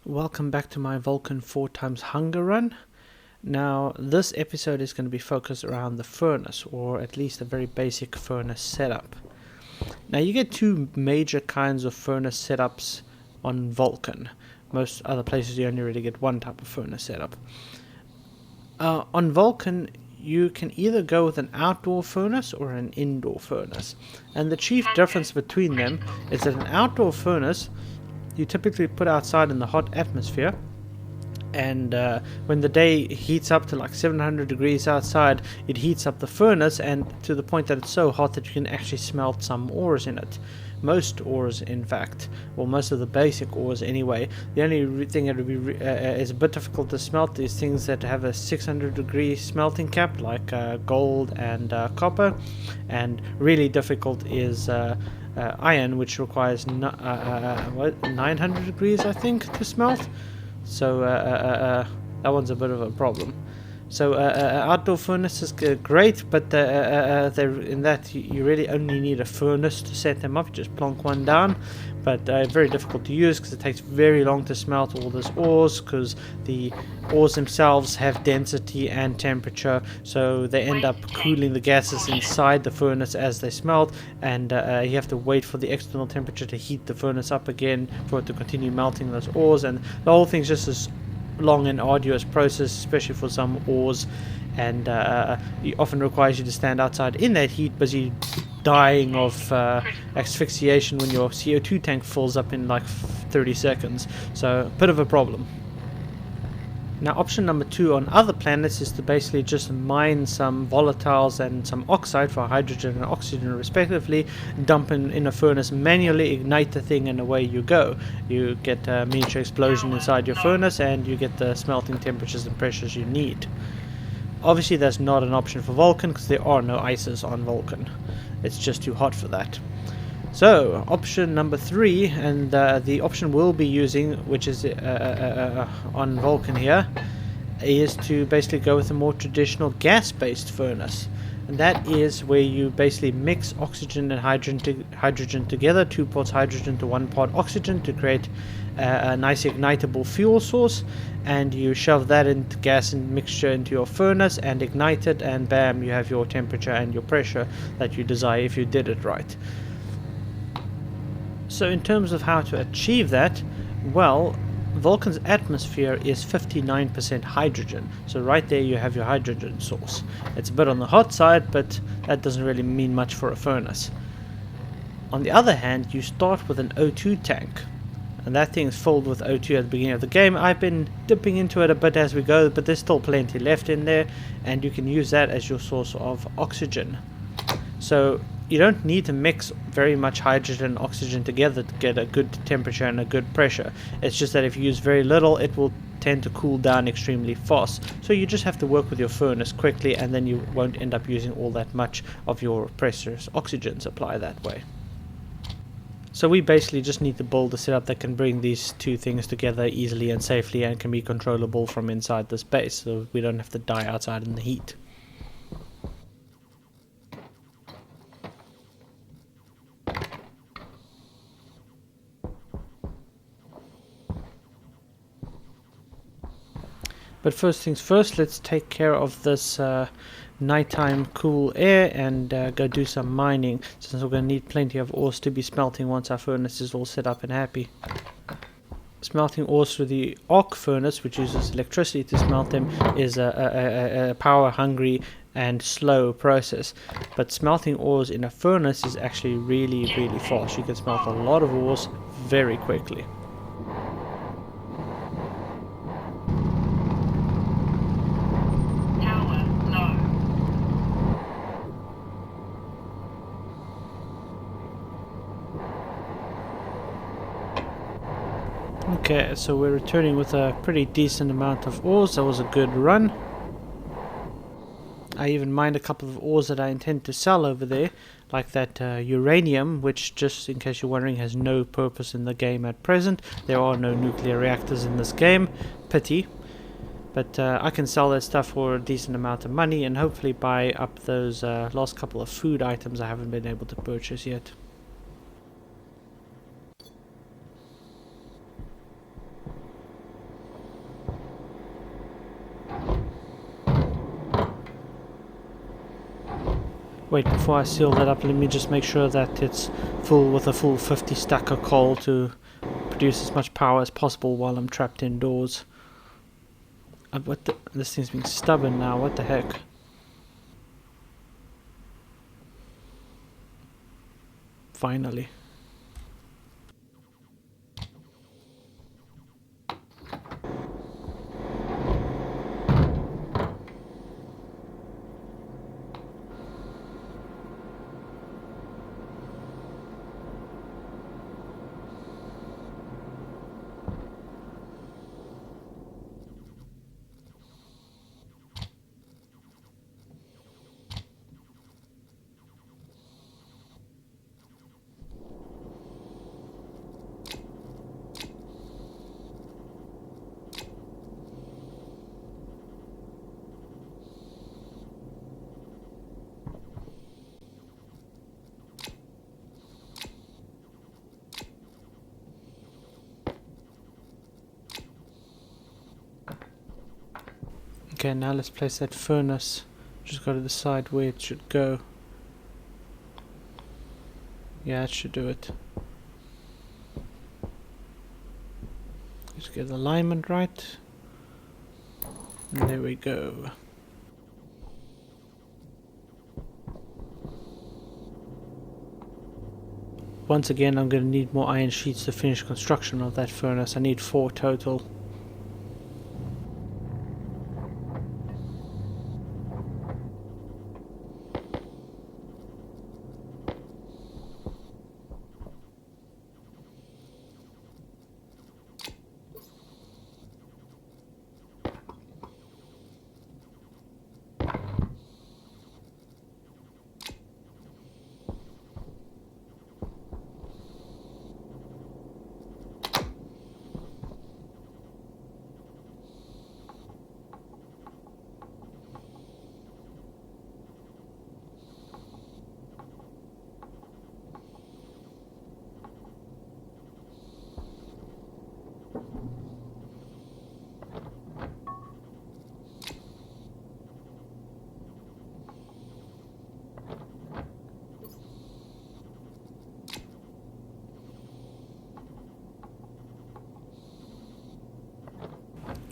Welcome back to my Vulcan 4 times hunger run. Now this episode is going to be focused around the furnace, or at least a very basic furnace setup. Now you get two major kinds of furnace setups on Vulcan. Most other places you only really get one type of furnace setup. On Vulcan you can either go with an outdoor furnace or an indoor furnace, and the chief difference between them is that an outdoor furnace you typically put outside in the hot atmosphere, and when the day heats up to like 700 degrees outside, it heats up the furnace and to the point that it's so hot that you can actually smelt some ores in it. Most ores, in fact, or most of the basic ores anyway. The only thing that would be is a bit difficult to smelt is things that have a 600 degree smelting cap, like gold and copper, and really difficult is iron, which requires 900 degrees I think to smelt, so that one's a bit of a problem. So outdoor furnaces are great, but they're in that you really only need a furnace to set them up. You just plonk one down, but very difficult to use because it takes very long to smelt all those ores, because the ores themselves have density and temperature, so they end up cooling the gases inside the furnace as they smelt, and you have to wait for the external temperature to heat the furnace up again for it to continue melting those ores, and the whole thing's just as long and arduous process, especially for some ores, and it often requires you to stand outside in that heat, busy dying of asphyxiation when your CO2 tank fills up in like 30 seconds. So a bit of a problem. Now option number 2 on other planets is to basically just mine some volatiles and some oxide for hydrogen and oxygen respectively, dump in a furnace, manually ignite the thing, and away you go. You get a miniature explosion inside your furnace and you get the smelting temperatures and pressures you need. Obviously that's not an option for Vulcan because there are no ices on Vulcan. It's just too hot for that. So option number 3, and the option we'll be using, which is on Vulcan here, is to basically go with a more traditional gas-based furnace, and that is where you basically mix oxygen and hydrogen together, 2 parts hydrogen to 1 part oxygen, to create a nice ignitable fuel source, and you shove that into gas and mixture into your furnace and ignite it, and bam, you have your temperature and your pressure that you desire if you did it right. So in terms of how to achieve that, well, Vulcan's atmosphere is 59% hydrogen, so right there you have your hydrogen source. It's a bit on the hot side, but that doesn't really mean much for a furnace. On the other hand, you start with an O2 tank, and that thing's filled with O2 at the beginning of the game. I've been dipping into it a bit as we go, but there's still plenty left in there, and you can use that as your source of oxygen. So you don't need to mix very much hydrogen and oxygen together to get a good temperature and a good pressure. It's just that if you use very little, it will tend to cool down extremely fast. So you just have to work with your furnace quickly, and then you won't end up using all that much of your precious oxygen supply that way. So we basically just need to build a setup that can bring these two things together easily and safely, and can be controllable from inside this base, so we don't have to die outside in the heat. But first things first, let's take care of this nighttime cool air and go do some mining, since we're going to need plenty of ores to be smelting once our furnace is all set up and happy. Smelting ores through the arc furnace, which uses electricity to smelt them, is a power hungry and slow process, but smelting ores in a furnace is actually really fast. You can smelt a lot of ores very quickly. Okay, so we're returning with a pretty decent amount of ores. That was a good run. I even mined a couple of ores that I intend to sell over there, like that uranium, which, just in case you're wondering, has no purpose in the game at present. There are no nuclear reactors in this game. Pity. But I can sell that stuff for a decent amount of money, and hopefully buy up those last couple of food items I haven't been able to purchase yet. wait, before I seal that up, let me just make sure that it's full with a full 50 stack of coal to produce as much power as possible while I'm trapped indoors. This thing's being stubborn now, what the heck? Finally. Okay, now let's place that furnace. Just go to the side where it should go. Yeah, it should do it. Just get the alignment right. And there we go. Once again, I'm going to need more iron sheets to finish construction of that furnace. I need 4 total.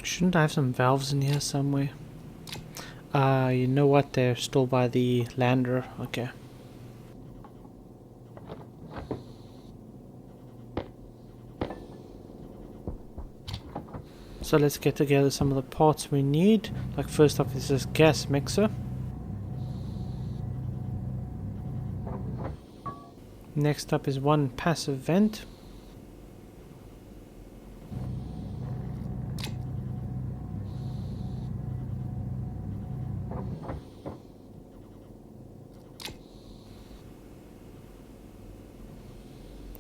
Shouldn't I have some valves in here somewhere? You know what? They're still by the lander. Okay. So let's get together some of the parts we need. Like first up is this gas mixer. Next up is one passive vent.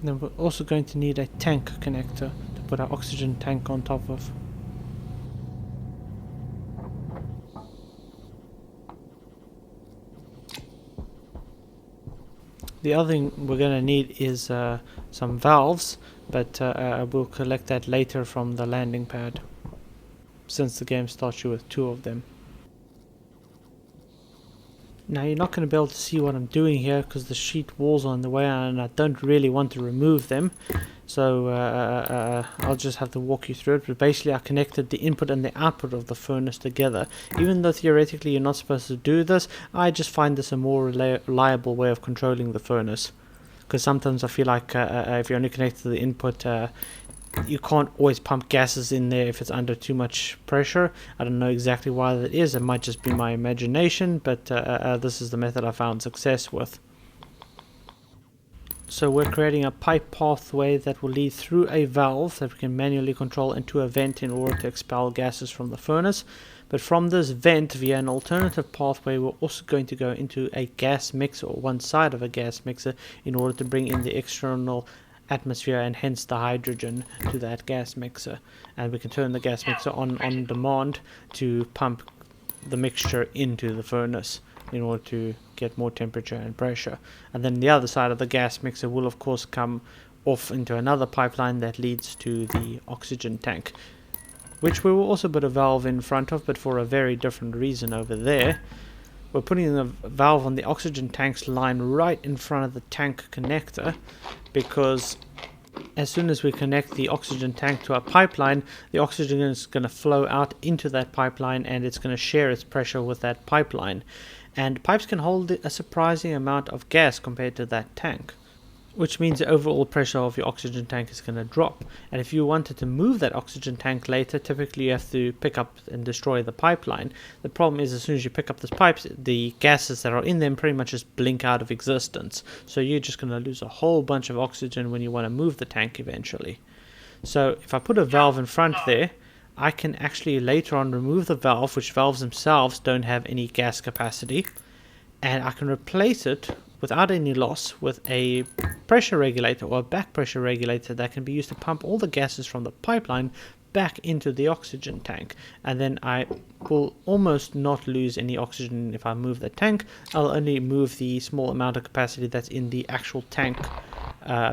Then we're also going to need a tank connector to put our oxygen tank on top of. The other thing we're going to need is some valves, but we'll collect that later from the landing pad, since the game starts you with 2 of them. Now you're not going to be able to see what I'm doing here because the sheet walls are in the way and I don't really want to remove them, so I'll just have to walk you through it. But basically I connected the input and the output of the furnace together. Even though theoretically you're not supposed to do this, I just find this a more reliable way of controlling the furnace, because sometimes I feel like if you only connect to the input, you can't always pump gases in there if it's under too much pressure. I don't know exactly why that is. It might just be my imagination, but this is the method I found success with. So we're creating a pipe pathway that will lead through a valve that we can manually control into a vent in order to expel gases from the furnace. But from this vent, via an alternative pathway, we're also going to go into a gas mixer, or one side of a gas mixer, in order to bring in the external atmosphere and hence the hydrogen to that gas mixer. And we can turn the gas mixer on demand to pump the mixture into the furnace in order to get more temperature and pressure. And then the other side of the gas mixer will of course come off into another pipeline that leads to the oxygen tank, which we will also put a valve in front of, but for a very different reason over there. we're putting the valve on the oxygen tank's line right in front of the tank connector, because as soon as we connect the oxygen tank to our pipeline, the oxygen is going to flow out into that pipeline and it's going to share its pressure with that pipeline. And pipes can hold a surprising amount of gas compared to that tank, which means the overall pressure of your oxygen tank is going to drop. And if you wanted to move that oxygen tank later, typically you have to pick up and destroy the pipeline. The problem is, as soon as you pick up those pipes, the gases that are in them pretty much just blink out of existence. So you're just going to lose a whole bunch of oxygen when you want to move the tank eventually. So if I put a valve in front there, I can actually later on remove the valve, which valves themselves don't have any gas capacity, and I can replace it without any loss with a pressure regulator or a back pressure regulator that can be used to pump all the gases from the pipeline back into the oxygen tank. And then I will almost not lose any oxygen if I move the tank. I'll only move the small amount of capacity that's in the actual tank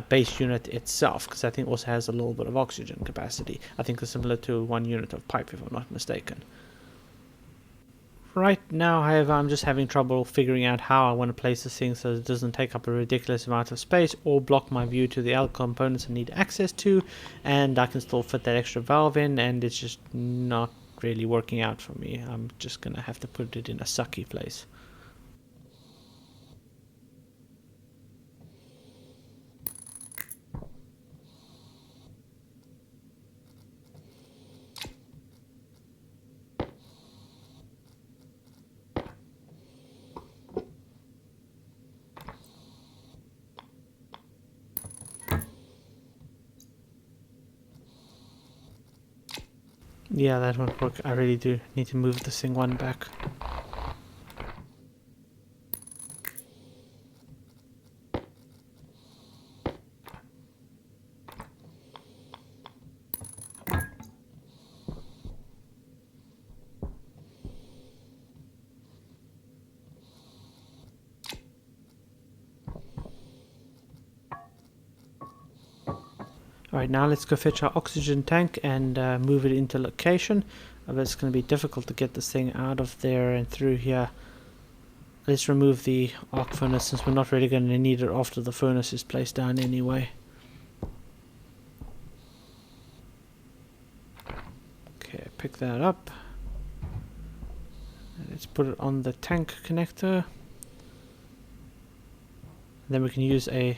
base unit itself, because I think it also has a little bit of oxygen capacity. I think it's similar to 1 unit of pipe, if I'm not mistaken. Right now, however, I'm just having trouble figuring out how I want to place this thing so it doesn't take up a ridiculous amount of space or block my view to the other components I need access to, and I can still fit that extra valve in, and it's just not really working out for me. I'm just going to have to put it in a sucky place. Yeah, that won't work. I really do need to move this thing one back. Alright, now let's go fetch our oxygen tank and move it into location. But it's going to be difficult to get this thing out of there and through here. Let's remove the arc furnace, since we're not really going to need it after the furnace is placed down anyway. Okay, pick that up. Let's put it on the tank connector. Then we can use a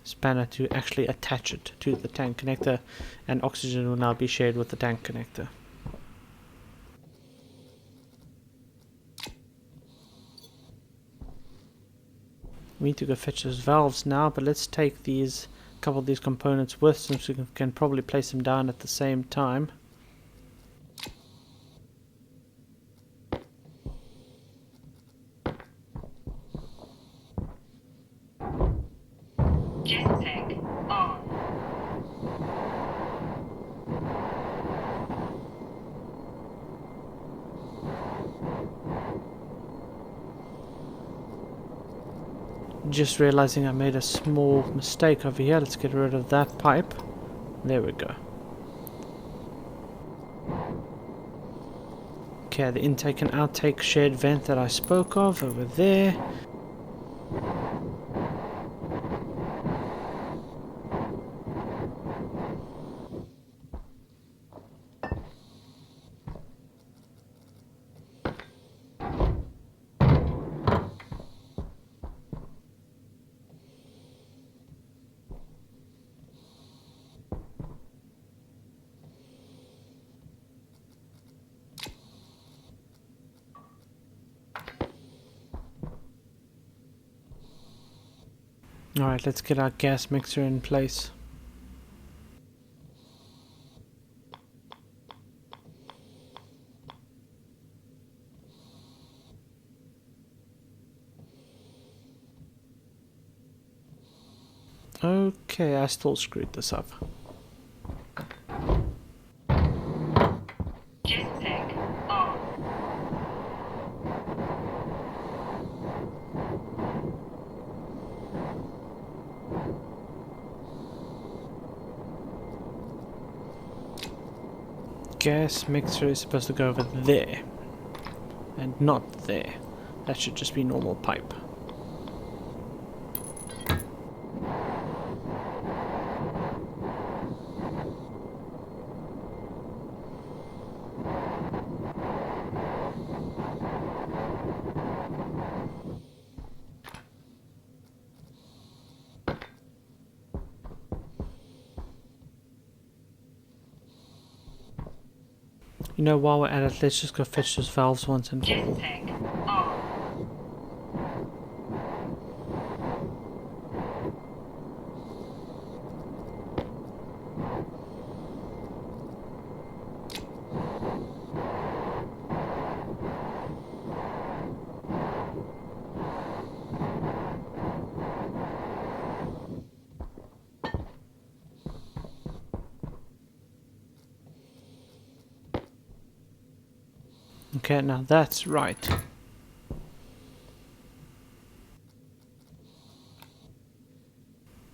spanner to actually attach it to the tank connector, and oxygen will now be shared with the tank connector. We need to go fetch those valves now, but let's take these couple of these components with, since we can probably place them down at the same time. Just realizing I made a small mistake over here. Let's get rid of that pipe. There we go. Okay, the intake and outtake shared vent that I spoke of over there. Alright, let's get our gas mixer in place. Okay, I still screwed this up. Gas mixer is supposed to go over there and not there. That should just be normal pipe. You know, while we're at it, let's just go fetch those valves once and for all. Okay, now that's right.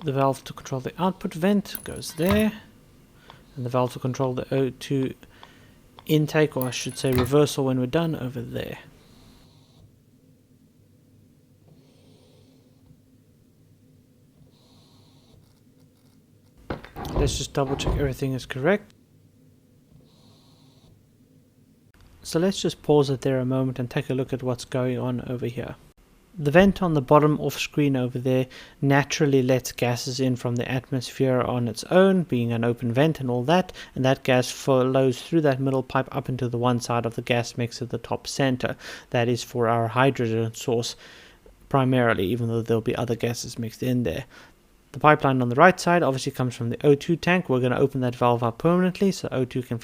The valve to control the output vent goes there, and the valve to control the O2 intake, or I should say reversal when we're done, over there. Let's just double check everything is correct. So let's just pause it there a moment and take a look at what's going on over here. The vent on the bottom off screen over there naturally lets gases in from the atmosphere on its own, being an open vent and all that, and that gas flows through that middle pipe up into the one side of the gas mixer, the top center. That is for our hydrogen source primarily, even though there'll be other gases mixed in there. The pipeline on the right side obviously comes from the O2 tank. We're going to open that valve up permanently so O2 can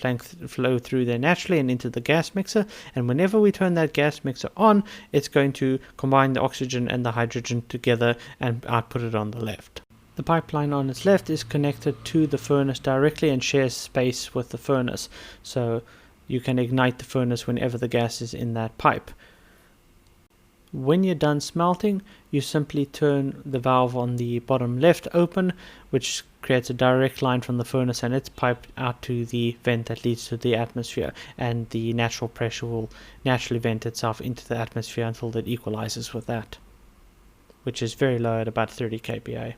flow through there naturally and into the gas mixer. And whenever we turn that gas mixer on, it's going to combine the oxygen and the hydrogen together and output it on the left. The pipeline on its left is connected to the furnace directly and shares space with the furnace. So you can ignite the furnace whenever the gas is in that pipe. When you're done smelting, you simply turn the valve on the bottom left open, which creates a direct line from the furnace and its pipe out to the vent that leads to the atmosphere, and the natural pressure will naturally vent itself into the atmosphere until it equalizes with that, which is very low at about 30 kPa.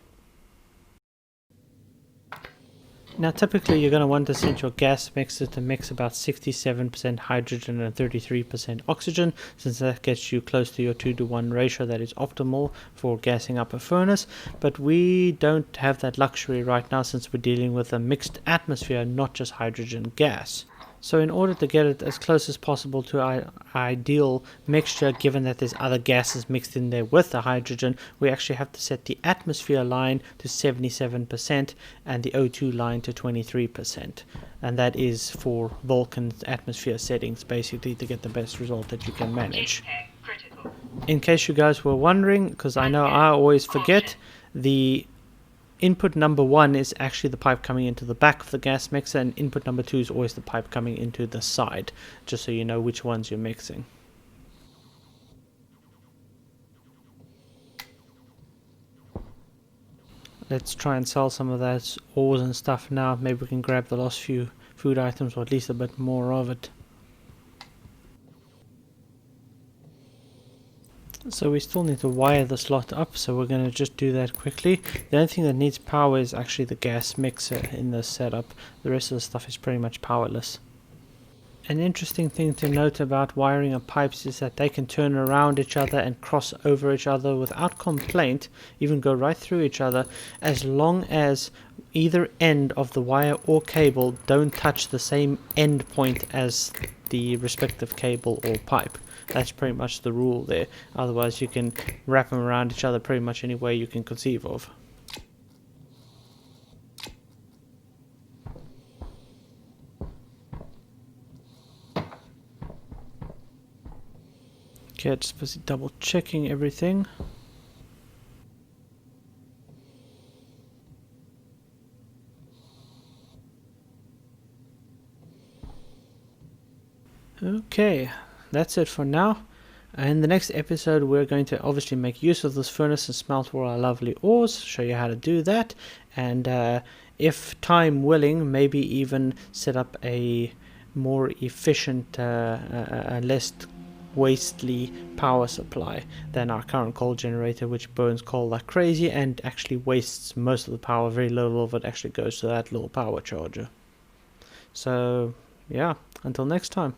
Now typically you're going to want to set your gas mixer to mix about 67% hydrogen and 33% oxygen, since that gets you close to your 2:1 ratio that is optimal for gassing up a furnace. But we don't have that luxury right now, since we're dealing with a mixed atmosphere, not just hydrogen gas. So in order to get it as close as possible to our ideal mixture, given that there's other gases mixed in there with the hydrogen, we actually have to set the atmosphere line to 77% and the O2 line to 23%. And that is for Vulcan's atmosphere settings, basically, to get the best result that you can manage. In case you guys were wondering, because I know I always forget, the input number 1 is actually the pipe coming into the back of the gas mixer, and input number 2 is always the pipe coming into the side, just so you know which ones you're mixing. Let's try and sell some of those ores and stuff now. Maybe we can grab the last few food items, or at least a bit more of it. So we still need to wire this lot up, so we're going to just do that quickly. The only thing that needs power is actually the gas mixer in this setup. The rest of the stuff is pretty much powerless. An interesting thing to note about wiring up pipes is that they can turn around each other and cross over each other without complaint, even go right through each other, as long as either end of the wire or cable don't touch the same end point as the respective cable or pipe. That's pretty much the rule there. Otherwise you can wrap them around each other pretty much any way you can conceive of. Okay, just busy double checking everything. Okay, that's it for now. In the next episode we're going to obviously make use of this furnace and smelt all our lovely ores, show you how to do that, and if time willing, maybe even set up a more efficient, less wastely power supply than our current coal generator, which burns coal like crazy and actually wastes most of the power. Very little of it actually goes to that little power charger. So yeah, until next time.